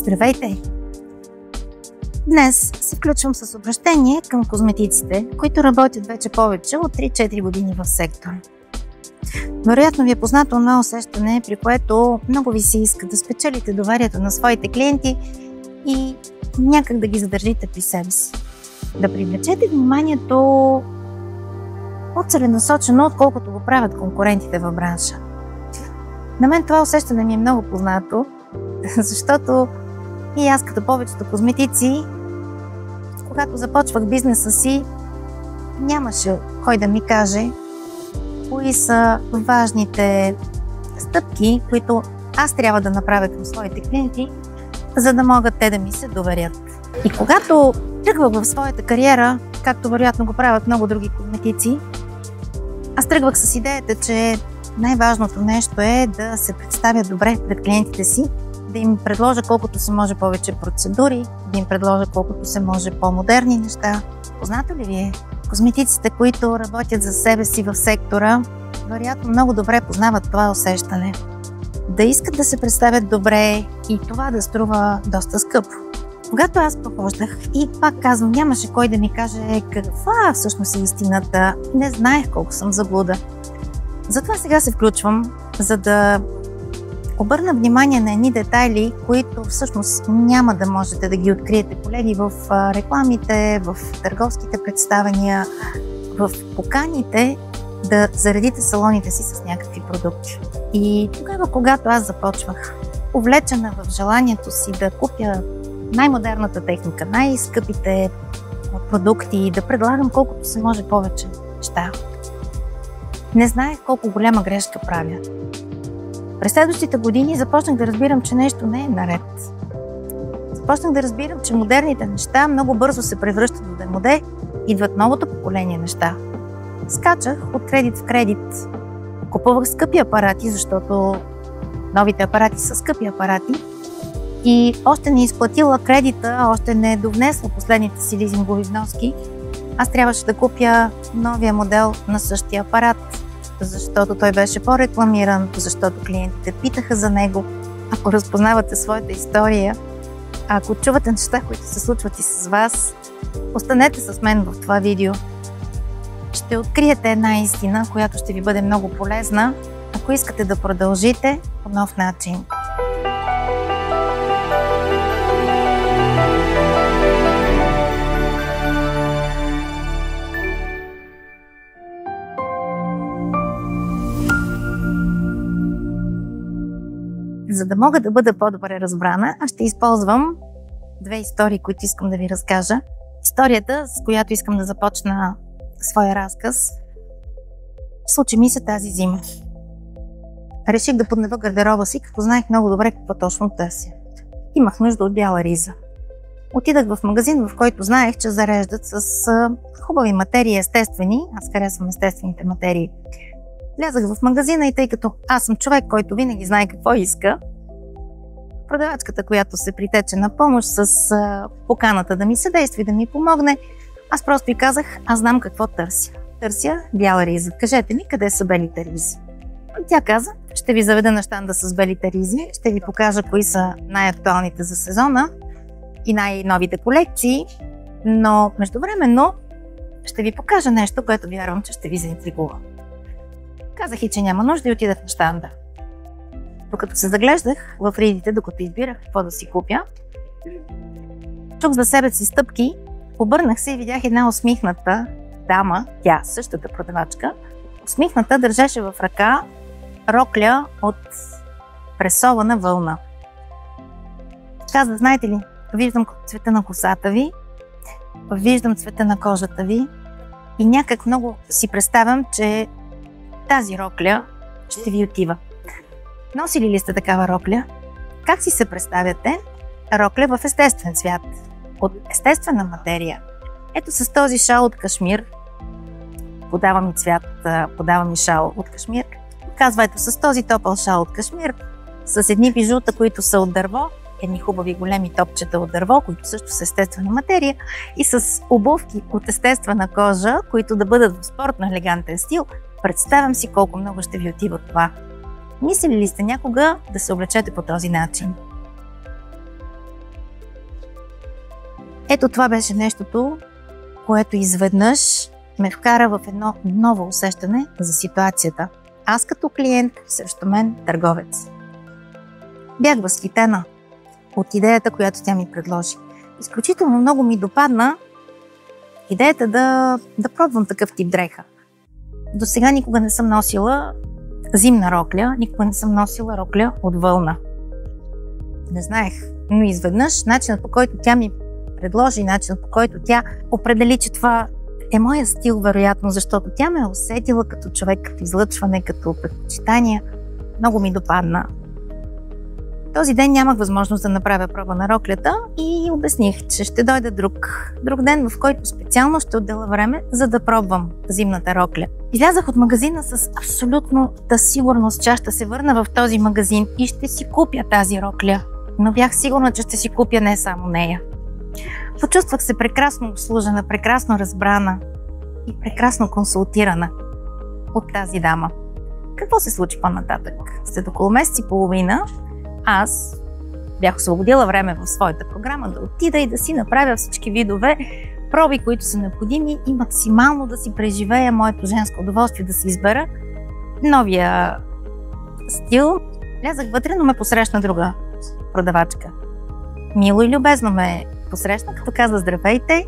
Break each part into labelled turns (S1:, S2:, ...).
S1: Здравейте! Днес се включвам с обръщение към козметиците, които работят вече повече от 3-4 години в сектора. Вероятно ви е познато това усещане, при което много ви се иска да спечелите доверието на своите клиенти и някак да ги задържите при себе си. Да привлечете вниманието по-целенасочено, отколкото го правят конкурентите в бранша. На мен това усещане ми е много познато, защото и аз, като повечето козметици, когато започвах бизнеса си, нямаше кой да ми каже кои са важните стъпки, които аз трябва да направя към своите клиенти, за да могат те да ми се доверят. И когато тръгвах в своята кариера, както вероятно го правят много други козметици, аз тръгвах с идеята, че най-важното нещо е да се представя добре пред клиентите си, да им предложа колкото се може повече процедури, да им предложа колкото се може по-модерни неща. Познато ли ви е? Козметиците, които работят за себе си в сектора, вероятно много добре познават това усещане. Да искат да се представят добре и това да струва доста скъпо. Когато аз прохождах и пак казвам, нямаше кой да ми каже каква всъщност е истината, не знаех колко съм заблуда. Затова сега се включвам, за да обърна внимание на едни детайли, които всъщност няма да можете да ги откриете, колеги, в рекламите, в търговските представяния, в поканите да заредите салоните си с някакви продукти. И тогава, когато аз започвах, увлечена в желанието си да купя най-модерната техника, най-скъпите продукти и да предлагам колкото се може повече неща, не знаех колко голяма грешка правя. През следващите години започнах да разбирам, че нещо не е наред. Започнах да разбирам, че модерните неща много бързо се превръщат в демоде, идват новото поколение неща. Скачах от кредит в кредит. Купувах скъпи апарати, защото новите апарати са скъпи апарати. И още не изплатила кредита, още не довнесла последните си лизингови вноски, аз трябваше да купя новия модел на същия апарат, защото той беше по-рекламиран, защото клиентите питаха за него. Ако разпознавате своята история, ако чувате неща, които се случват и с вас, останете с мен в това видео. Ще откриете една истина, която ще ви бъде много полезна, ако искате да продължите по нов начин. За да мога да бъда по-добре разбрана, аз ще използвам две истории, които искам да ви разкажа. Историята, с която искам да започна своя разказ, случи ми се тази зима. Реших да подновя гардероба си, като знаех много добре какво точно търся. Имах нужда от бяла риза. Отидах в магазин, в който знаех, че зареждат с хубави материи, естествени. Аз харесвам естествените материи. Влязах в магазина и тъй като аз съм човек, който винаги знае какво иска, продавачката, която се притече на помощ с поканата да ми съдейства и да ми помогне, аз просто й казах, аз знам какво търся. Търся бяла риза. Кажете ми, къде са белите ризи? И тя каза, ще ви заведа на щанда с белите ризи, ще ви покажа кои са най-актуалните за сезона и най-новите колекции, но междувременно ще ви покажа нещо, което вярвам, че ще ви заинтригува. Казах и, че няма нужда и отидах на щанда. Докато се заглеждах в ризите, докато избирах какво да си купя, чух за себе си стъпки, обърнах се и видях една усмихната дама, тя същата продавачка, усмихната държеше в ръка рокля от пресована вълна. Казах, знаете ли, виждам цвета на косата ви, виждам цвета на кожата ви и някак много си представям, че тази рокля ще ви отива. Носили ли сте такава рокля? Как си се представяте? Рокля в естествен цвят, от естествена материя. Ето с този шал от кашмир, подавам и цвят, подавам и шал от кашмир. Казва, ето с този топъл шал от кашмир, с едни бижута, които са от дърво, едни хубави големи топчета от дърво, които също са естествена материя, и с обувки от естествена кожа, които да бъдат в спортно елегантен стил. Представям си колко много ще ви отива това. Мислили ли сте някога да се облечете по този начин? Ето това беше нещото, което изведнъж ме вкара в едно ново усещане за ситуацията. Аз като клиент, срещу мен търговец. Бях възхитена от идеята, която тя ми предложи. Изключително много ми допадна идеята да пробвам такъв тип дреха. До сега никога не съм носила зимна рокля, никога не съм носила рокля от вълна. Не знаех, но изведнъж начинът, по който тя ми предложи, начинът, по който тя определи, че това е моя стил, вероятно, защото тя ме е усетила като човек, като излъчване, като предпочитания. Много ми допадна. Този ден нямах възможност да направя проба на роклята и обясних, че ще дойде друг ден, в който специално ще отделя време, за да пробвам зимната рокля. Излязах от магазина с абсолютната сигурност, че ще се върна в този магазин и ще си купя тази рокля. Но бях сигурна, че ще си купя не само нея. Почувствах се прекрасно обслужена, прекрасно разбрана и прекрасно консултирана от тази дама. Какво се случи по-нататък? След около месец и половина аз бях освободила време в своята програма да отида и да си направя всички видове проби, които са необходими и максимално да си преживея моето женско удоволствие, да си избера новия стил. Влязах вътре, но ме посрещна друга продавачка. Мило и любезно ме посрещна, като каза: здравейте,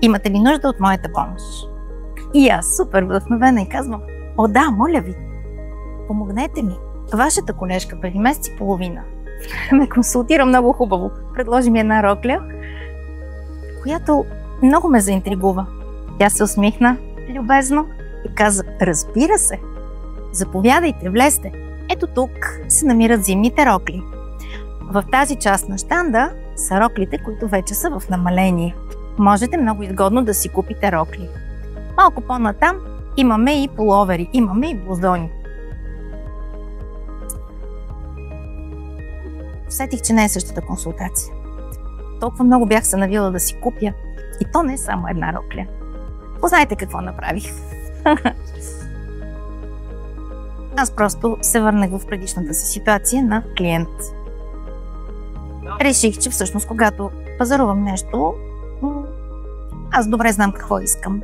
S1: имате ли нужда от моята помощ? И аз супер вдъхновена и казвам: о да, моля ви, помогнете ми. Вашата колежка преди месец и половина ме консултира много хубаво. Предложи ми една рокля, която много ме заинтригува. Тя се усмихна любезно и каза: разбира се, заповядайте, влезте. Ето тук се намират зимните рокли. В тази част на щанда са роклите, които вече са в намаление. Можете много изгодно да си купите рокли. Малко по-натам имаме и пуловери, имаме и блузони. Усетих, че не е същата консултация. Толкова много бях се навила да си купя. И то не е само една рокля. Познайте какво направих. Аз просто се върнах в предишната си ситуация на клиент. Реших, че всъщност когато пазарувам нещо, аз добре знам какво искам.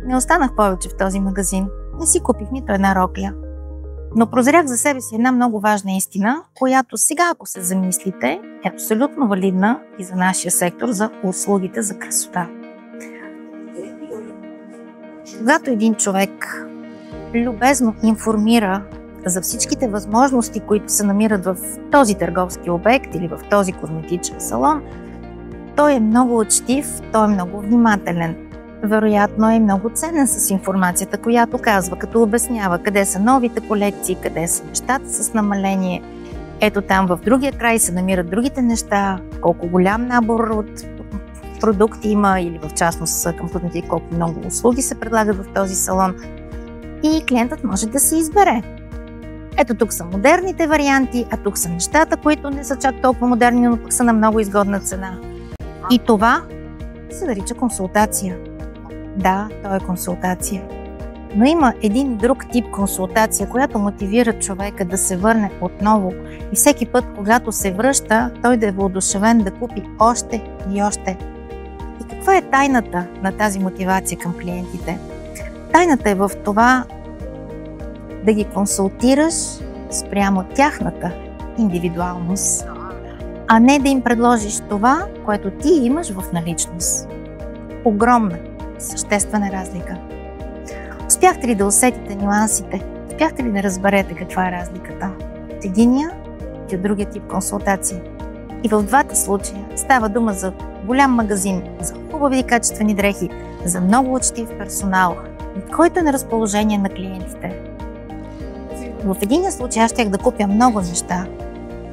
S1: Не останах повече в този магазин. Не си купих нито една рокля. Но прозрях за себе си една много важна истина, която сега, ако се замислите, е абсолютно валидна и за нашия сектор, за услугите за красота. Когато един човек любезно информира за всичките възможности, които се намират в този търговски обект или в този козметичен салон, той е много учтив, той е много внимателен. Вероятно е много ценен с информацията, която казва, като обяснява къде са новите колекции, къде са нещата с намаление. Ето там в другия край се намират другите неща, колко голям набор от продукти има или в частност към козметики, колко много услуги се предлагат в този салон. И клиентът може да се избере. Ето тук са модерните варианти, а тук са нещата, които не са чак толкова модерни, но пък са на много изгодна цена. И това се нарича консултация. Да, то е консултация. Но има един друг тип консултация, която мотивира човека да се върне отново и всеки път, когато се връща, той да е въодушевен да купи още и още. И каква е тайната на тази мотивация към клиентите? Тайната е в това да ги консултираш спрямо тяхната индивидуалност, а не да им предложиш това, което ти имаш в наличност. Огромна, съществена разлика. Успяхте ли да усетите нюансите? Успяхте ли да разберете каква е разликата от единия и от другия тип консултации? И в двата случая става дума за голям магазин, за хубави и качествени дрехи, за много учтив персонал, който е на разположение на клиентите. В единия случай аз щях да купя много неща,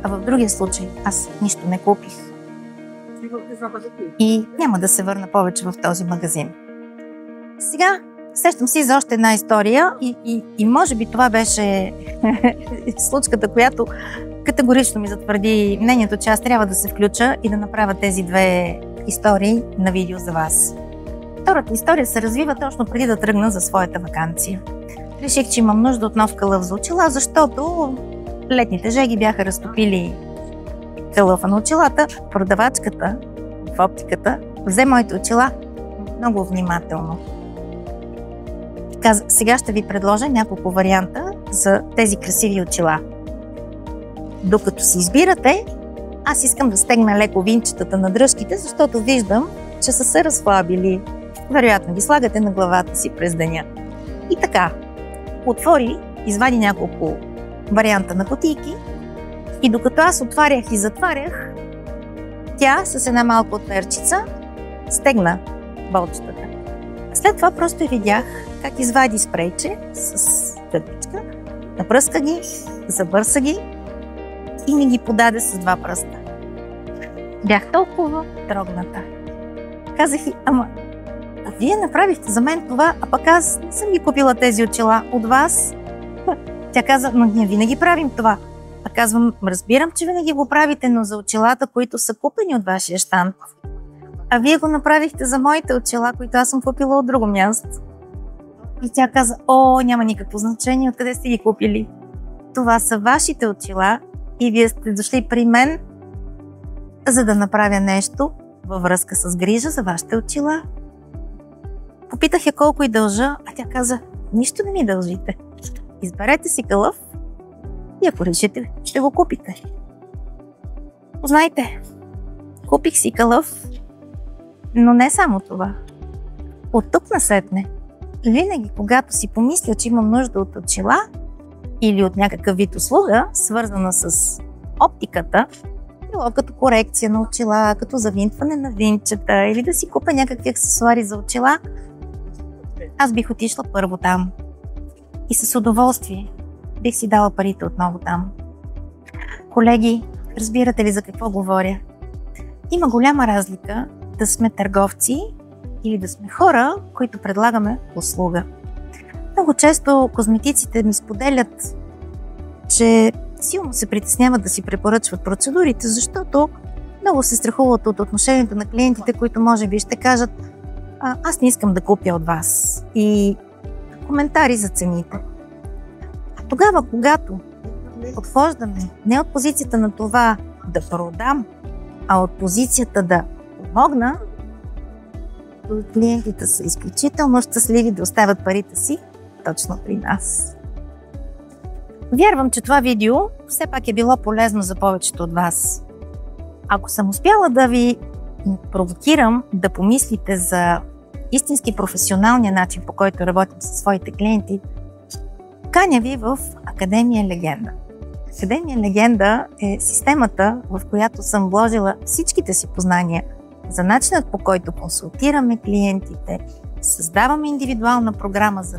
S1: а в другия случай аз нищо не купих. И няма да се върна повече в този магазин. Сега сещам си за още една история и може би това беше случката, която категорично ми затвърди мнението, че аз трябва да се включа и да направя тези две истории на видео за вас. Втората история се развива точно преди да тръгна за своята ваканция. Реших, че имам нужда от нов калъф за очила, защото летните жеги бяха разтопили кълъфа на очилата, продавачката в оптиката взе моите очила много внимателно. Каза, сега ще ви предложа няколко варианта за тези красиви очила. Докато си избирате, аз искам да стегна леко винчетата на дръжките, защото виждам, че са се разслабили. Вероятно ги слагате на главата си през деня. И така, отвори, извади няколко варианта на кутийки и докато аз отварях и затварях, тя с една малка отверчица стегна болчетата. След това просто видях как извади спрейче с тъпичка, напръска ги, забърса ги и ми ги подаде с два пръста. Бях толкова трогната. Казах и, ама вие направихте за мен това, а пък аз не съм ги купила тези очила от вас. Тя каза, но ние винаги правим това. А казвам, разбирам, че винаги го правите, но за очилата, които са купени от вашия щанд. А вие го направихте за моите очила, които аз съм купила от друго място. И тя каза, няма никакво значение, откъде сте ги купили. Това са вашите очила и вие сте дошли при мен, за да направя нещо във връзка с грижа за вашите очила. Попитах я колко и дължа, а тя каза, нищо не ми дължите. Изберете си кълъф и ако решите, ще го купите. Познайте, купих си кълъф, но не само това. От тук насетне, винаги когато си помисля, че имам нужда от очила или от някакъв вид услуга, свързана с оптиката, било като корекция на очила, като завинтване на винчета или да си купя някакви аксесуари за очила, аз бих отишла първо там. И с удоволствие бих си дала парите отново там. Колеги, разбирате ли за какво говоря? Има голяма разлика да сме търговци или да сме хора, които предлагаме услуга. Много често козметиците ми споделят, че силно се притесняват да си препоръчват процедурите, защото много се страхуват от отношението на клиентите, които може би ще кажат, аз не искам да купя от вас. И коментари за цените. А тогава, когато подхождаме не от позицията на това да продам, а от позицията да помогна, клиентите са изключително щастливи да оставят парите си точно при нас. Вярвам, че това видео все пак е било полезно за повечето от вас. Ако съм успяла да ви провокирам да помислите за истински професионалния начин, по който работим със своите клиенти, каня ви в Академия Легенда. Академия Легенда е системата, в която съм вложила всичките си познания за начинът, по който консултираме клиентите, създаваме индивидуална програма, за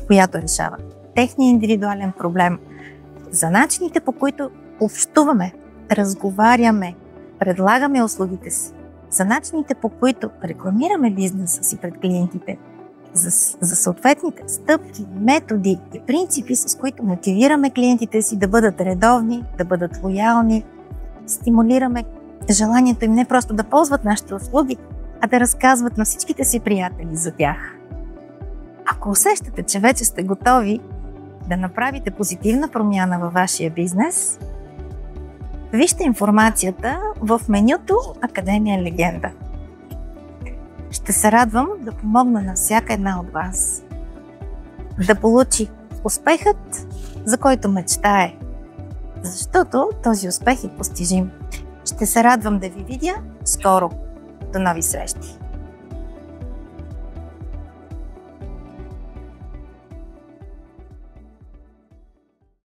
S1: която решава техния индивидуален проблем, за начините, по които общуваме, разговаряме, предлагаме услугите си, за начините, по които рекламираме бизнеса си пред клиентите, за съответните стъпки, методи и принципи, с които мотивираме клиентите си да бъдат редовни, да бъдат лоялни, стимулираме желанието им не просто да ползват нашите услуги, а да разказват на всичките си приятели за тях. Ако усещате, че вече сте готови да направите позитивна промяна във вашия бизнес, вижте информацията в менюто Академия Легенда. Ще се радвам да помогна на всяка една от вас да получи успехът, за който мечтае, защото този успех е постижим. Ще се радвам да ви видя скоро. До нови срещи!